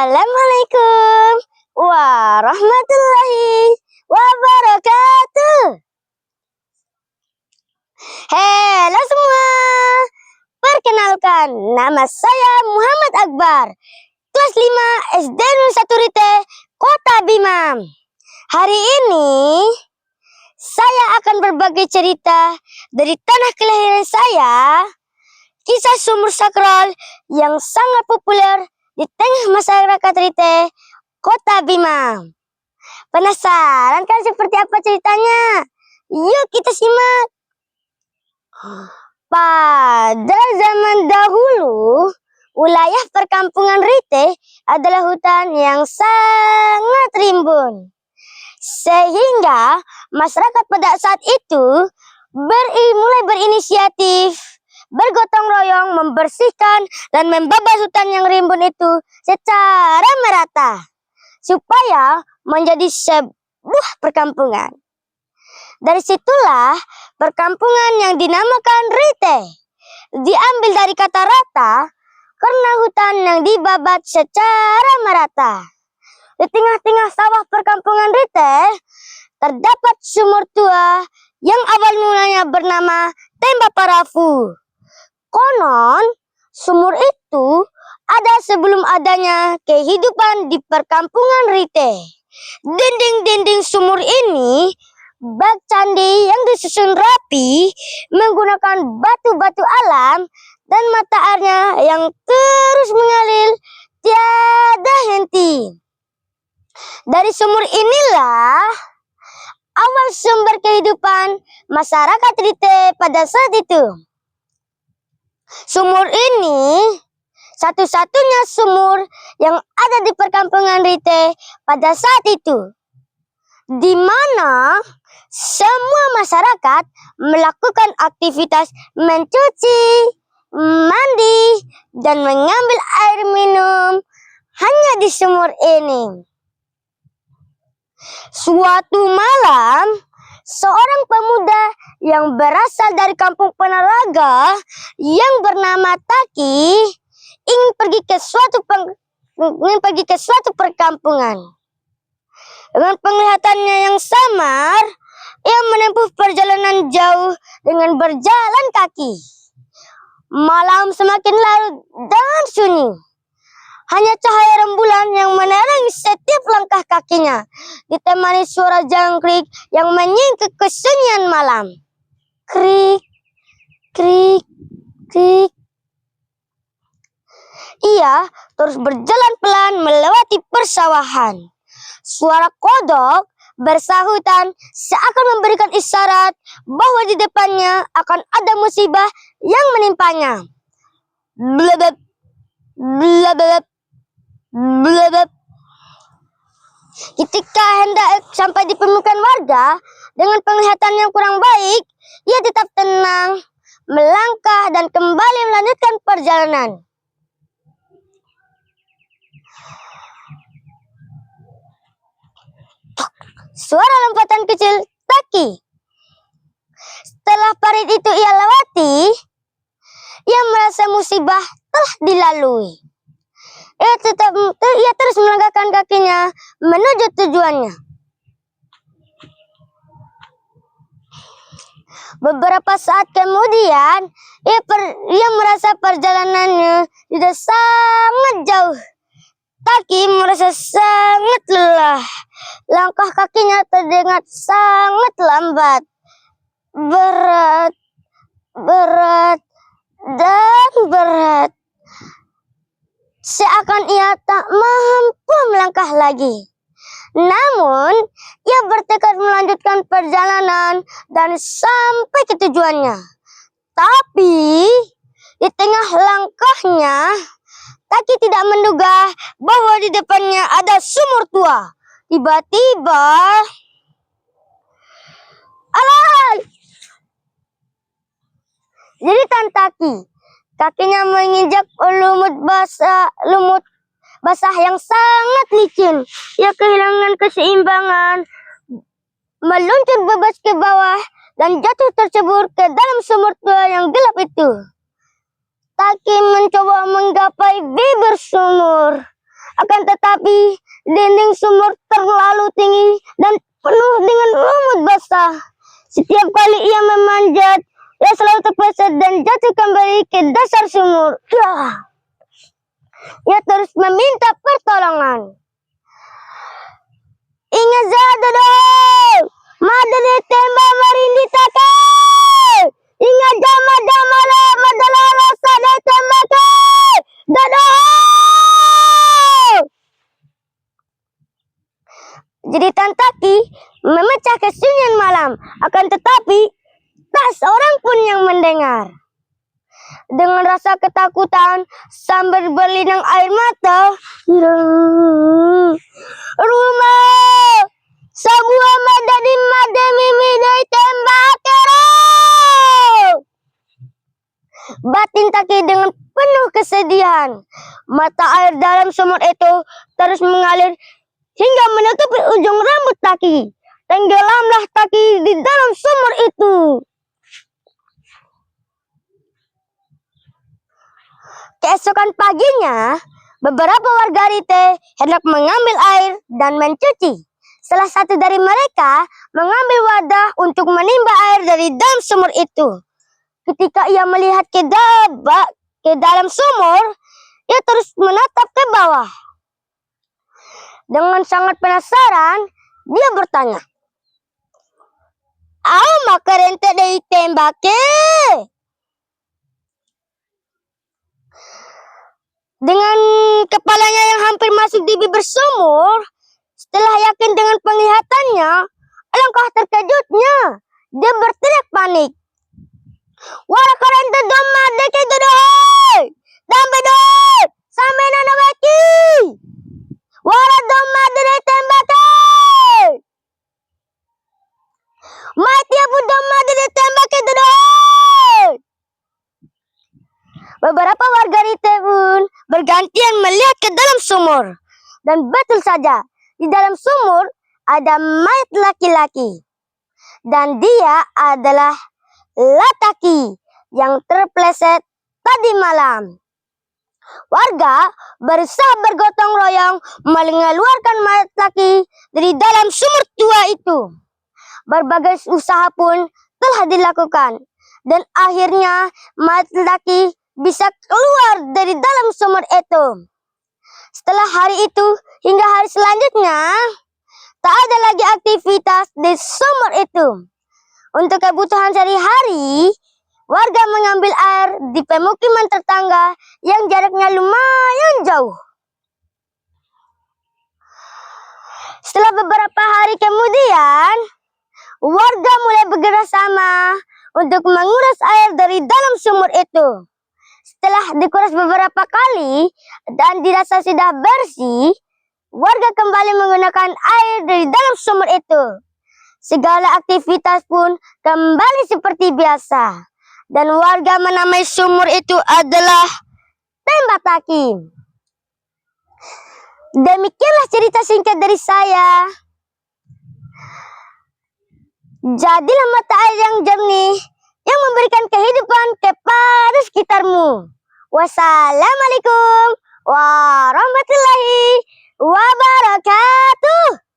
Assalamualaikum warahmatullahi wabarakatuh. Halo semua, perkenalkan nama saya Muhammad Akbar, kelas 5 SD 01 Rite, Kota Bima. Hari ini saya akan berbagi cerita dari tanah kelahiran saya, kisah sumur sakral yang sangat populer di tengah masyarakat Rite, Kota Bima. Penasaran kan seperti apa ceritanya? Yuk kita simak. Pada zaman dahulu, wilayah perkampungan Rite adalah hutan yang sangat rimbun. Sehingga masyarakat pada saat itu mulai berinisiatif, bergotong royong membersihkan dan membabas hutan yang rimbun itu secara merata, supaya menjadi sebuah perkampungan. Dari situlah perkampungan yang dinamakan Rite diambil dari kata rata karena hutan yang dibabat secara merata. Di tengah-tengah sawah perkampungan Rite terdapat sumur tua yang awal mulanya bernama Tembak Parafu. Konon sumur itu ada sebelum adanya kehidupan di perkampungan Rite. Dinding-dinding sumur ini bak candi yang disusun rapi menggunakan batu-batu alam dan mata airnya yang terus mengalir tiada henti. Dari sumur inilah awal sumber kehidupan masyarakat Rite pada saat itu. Sumur ini satu-satunya sumur yang ada di perkampungan Rite pada saat itu, di mana semua masyarakat melakukan aktivitas mencuci, mandi, dan mengambil air minum hanya di sumur ini. Suatu malam, seorang pemuda yang berasal dari kampung Penaraga yang bernama Taki ingin pergi ke suatu perkampungan. Dengan penglihatannya yang samar, ia menempuh perjalanan jauh dengan berjalan kaki. Malam semakin larut dan sunyi. Hanya cahaya rembulan yang menerangi setiap langkah kakinya, ditemani suara jangkrik yang menyingkap kesunyian malam. Krik, krik, krik. Ia terus berjalan pelan melewati persawahan. Suara kodok bersahutan seakan memberikan isyarat bahwa di depannya akan ada musibah yang menimpanya. Blebeb, blebeb, blebeb. Ketika hendak sampai di permukaan warga dengan penglihatan yang kurang baik, ia tetap tenang, melangkah dan kembali melanjutkan perjalanan. Suara lompatan kecil Taki. Setelah parit itu ia lewati, ia merasa musibah telah dilalui. Ia terus melangkahkan kakinya menuju tujuannya. Beberapa saat kemudian, ia merasa perjalanannya sudah sangat jauh. Taki merasa sangat lelah. Langkah kakinya terdengar sangat lambat. Berat, berat, dan berat. Seakan ia tak mampu melangkah lagi. Namun, ia bertekad melanjutkan perjalanan dan sampai ke tujuannya. Tapi, di tengah langkahnya, Taki tidak menduga bahwa di depannya ada sumur tua. Tiba-tiba, alay! Jeritan Taki. Kakinya menginjak lumut basah yang sangat licin. Ia kehilangan keseimbangan, meluncur bebas ke bawah dan jatuh tercebur ke dalam sumur tua yang gelap itu. Taki mencoba menggapai bibir sumur. Akan tetapi dinding sumur terlalu tinggi dan penuh dengan lumut basah. Setiap kali ia memanjat, ia selalu terpleset dan jatuh kembali ke dasar sumur. Ia terus meminta pertolongan. Ingat Dodo, madene tembak marindi take. Ingat jama madalala sade tembake. Dodo. Jeritan Taki memecah kesunyian malam, akan tetapi tak seorang pun yang mendengar. Dengan rasa ketakutan sambil berlinang air mata, rumah sebuah madadi mademi dari tembakero. Batin Taki dengan penuh kesedihan. Mata air dalam sumur itu terus mengalir hingga menutupi ujung rambut Taki. Tenggelamlah Taki di dalam sumur itu. Keesokan paginya, beberapa warga Rite hendak mengambil air dan mencuci. Salah satu dari mereka mengambil wadah untuk menimba air dari dalam sumur itu. Ketika ia melihat ke dalam sumur, ia terus menatap ke bawah. Dengan sangat penasaran, dia bertanya, "Au makarente dei tembake?" Dengan kepalanya yang hampir masuk di bibir sumur, setelah yakin dengan penglihatannya, alangkah terkejutnya. Dia berteriak panik. "Wara karente domma deke dodoy! Dambe doy! Sampe nanawaki! Wara domma deke tembake! Mati abu domma deke tembake dodoy!" Beberapa warga Rite pun bergantian melihat ke dalam sumur. Dan betul saja, di dalam sumur ada mayat laki-laki. Dan dia adalah Lataki yang terpleset tadi malam. Warga berusaha bergotong royong mengeluarkan mayat laki dari dalam sumur tua itu. Berbagai usaha pun telah dilakukan. Dan akhirnya mayat laki bisa keluar dari dalam sumur itu. Setelah hari itu hingga hari selanjutnya, tak ada lagi aktivitas di sumur itu. Untuk kebutuhan sehari-hari, warga mengambil air di pemukiman tetangga yang jaraknya lumayan jauh. Setelah beberapa hari kemudian, warga mulai bekerja sama untuk menguras air dari dalam sumur itu. Setelah dikuras beberapa kali dan dirasa sudah bersih, warga kembali menggunakan air dari dalam sumur itu. Segala aktivitas pun kembali seperti biasa. Dan warga menamai sumur itu adalah Tembak Taki. Demikianlah cerita singkat dari saya. Jadilah mata air yang jernih yang memberikan kehidupan kepada sekitarmu. Wassalamualaikum warahmatullahi wabarakatuh.